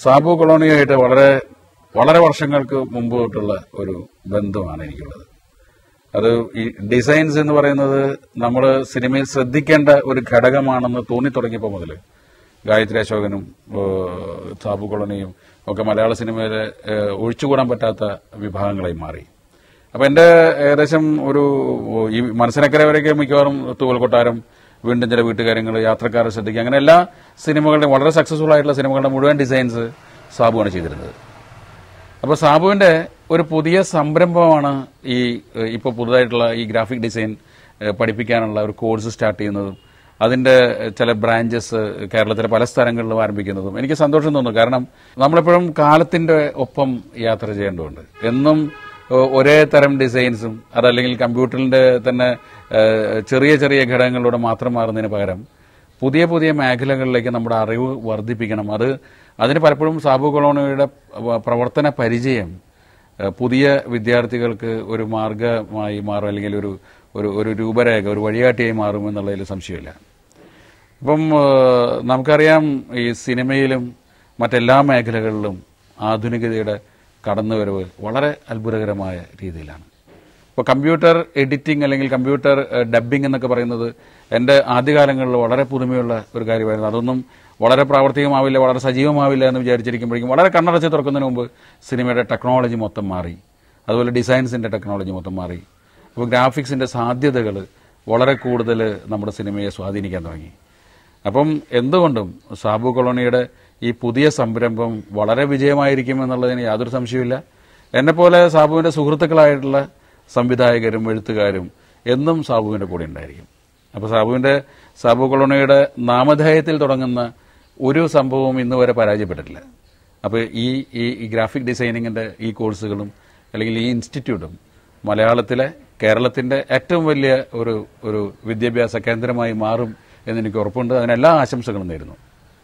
സാബു കൊളോണിയായിട്ട് വളരെ വളരെ വർഷങ്ങൾക്ക് മുമ്പ് തൊട്ടുള്ള ഒരു ബന്ധമാണ് എനിക്കുള്ളത്. അത് ഈ ഡിസൈൻസ് എന്ന് പറയുന്നത് നമ്മൾ സിനിമയിൽ ശ്രദ്ധിക്കേണ്ട ഒരു ഘടകമാണെന്ന് തോന്നിത്തുടങ്ങിയപ്പോൾ മുതൽ ഗായത്രി അശോകനും സാബു കൊളോണിയും ഒക്കെ മലയാള സിനിമയിലെ ഒഴിച്ചുകൂടാൻ പറ്റാത്ത വിഭാഗങ്ങളായി മാറി. അപ്പൊ എന്റെ ഏകദേശം ഒരു ഈ മനസ്സിനക്കര വരെയൊക്കെ മിക്കവാറും തൂവൽ കൊട്ടാരം, വീണ്ടും ചില വീട്ടുകാര്യങ്ങൾ, യാത്രക്കാരെ ശ്രദ്ധിക്കുക, അങ്ങനെ എല്ലാ സിനിമകളുടെയും വളരെ സക്സസ്ഫുൾ ആയിട്ടുള്ള സിനിമകളുടെ മുഴുവൻ ഡിസൈൻസ് സാബുവാണ് ചെയ്തിരുന്നത്. അപ്പോൾ സാബുവിന്റെ ഒരു പുതിയ സംരംഭമാണ് ഇപ്പോൾ പുതുതായിട്ടുള്ള ഈ ഗ്രാഫിക് ഡിസൈൻ പഠിപ്പിക്കാനുള്ള ഒരു കോഴ്സ് സ്റ്റാർട്ട് ചെയ്യുന്നതും അതിന്റെ ചില ബ്രാഞ്ചസ് കേരളത്തിലെ പല സ്ഥലങ്ങളിലും ആരംഭിക്കുന്നതും എനിക്ക് സന്തോഷം തോന്നുന്നു. കാരണം നമ്മളെപ്പോഴും കാലത്തിന്റെ ഒപ്പം യാത്ര ചെയ്യേണ്ടതുണ്ട്. എന്നും ഒരേ തരം ഡിസൈൻസും അതല്ലെങ്കിൽ കമ്പ്യൂട്ടറിന്റെ തന്നെ ചെറിയ ചെറിയ ഘടകങ്ങളിലൂടെ മാത്രം മാറുന്നതിന് പകരം പുതിയ പുതിയ മേഖലകളിലേക്ക് നമ്മുടെ അറിവ് വർദ്ധിപ്പിക്കണം. അതിന് പലപ്പോഴും സാബു കൊളോണിയുടെ പ്രവർത്തന പരിചയം പുതിയ വിദ്യാർത്ഥികൾക്ക് ഒരു മാർഗമായി മാറും, അല്ലെങ്കിൽ ഒരു രൂപരേഖ, ഒരു വഴികാട്ടിയായി മാറുമെന്നുള്ളതിൽ സംശയമില്ല. ഇപ്പം നമുക്കറിയാം, ഈ സിനിമയിലും മറ്റെല്ലാ മേഖലകളിലും ആധുനികതയുടെ കടന്നുവരവ് വളരെ അത്ഭുതകരമായ രീതിയിലാണ്. ഇപ്പോൾ കമ്പ്യൂട്ടർ എഡിറ്റിംഗ് അല്ലെങ്കിൽ കമ്പ്യൂട്ടർ ഡബ്ബിംഗ് എന്നൊക്കെ പറയുന്നത് എൻ്റെ ആദ്യകാലങ്ങളിൽ വളരെ പുതുമയുള്ള ഒരു കാര്യമായിരുന്നു. അതൊന്നും വളരെ പ്രാവർത്തികമാവില്ല, വളരെ സജീവമാവില്ല എന്ന് വിചാരിച്ചിരിക്കുമ്പോഴേക്കും വളരെ കണ്ണടച്ച് തുറക്കുന്നതിന് മുമ്പ് സിനിമയുടെ ടെക്നോളജി മൊത്തം മാറി. അതുപോലെ ഡിസൈൻസിന്റെ ടെക്നോളജി മൊത്തം മാറി. അപ്പോൾ ഗ്രാഫിക്സിന്റെ സാധ്യതകൾ വളരെ കൂടുതൽ നമ്മുടെ സിനിമയെ സ്വാധീനിക്കാൻ തുടങ്ങി. അപ്പം എന്തുകൊണ്ടും സാബു കൊളോണിയുടെ ഈ പുതിയ സംരംഭം വളരെ വിജയമായിരിക്കും എന്നുള്ളതിന് യാതൊരു സംശയമില്ല. എന്നെപ്പോലെ സാബുവിന്റെ സുഹൃത്തുക്കളായിട്ടുള്ള സംവിധായകരും എഴുത്തുകാരും എന്നും സാബുവിന്റെ കൂടെ ഉണ്ടായിരിക്കും. അപ്പോൾ സാബു കൊളോണിയുടെ നാമധേയത്തിൽ തുടങ്ങുന്ന ഒരു സംഭവവും ഇന്ന് വരെ പരാജയപ്പെട്ടിട്ടില്ല. അപ്പോൾ ഈ ഗ്രാഫിക് ഡിസൈനിങ്ങിന്റെ ഈ കോഴ്സുകളും അല്ലെങ്കിൽ ഈ ഇൻസ്റ്റിറ്റ്യൂട്ടും കേരളത്തിന്റെ ഏറ്റവും വലിയ ഒരു വിദ്യാഭ്യാസ കേന്ദ്രമായി മാറും എന്നെനിക്ക് ഉറപ്പുണ്ട്. അതിനെല്ലാ ആശംസകളും നേരുന്നു.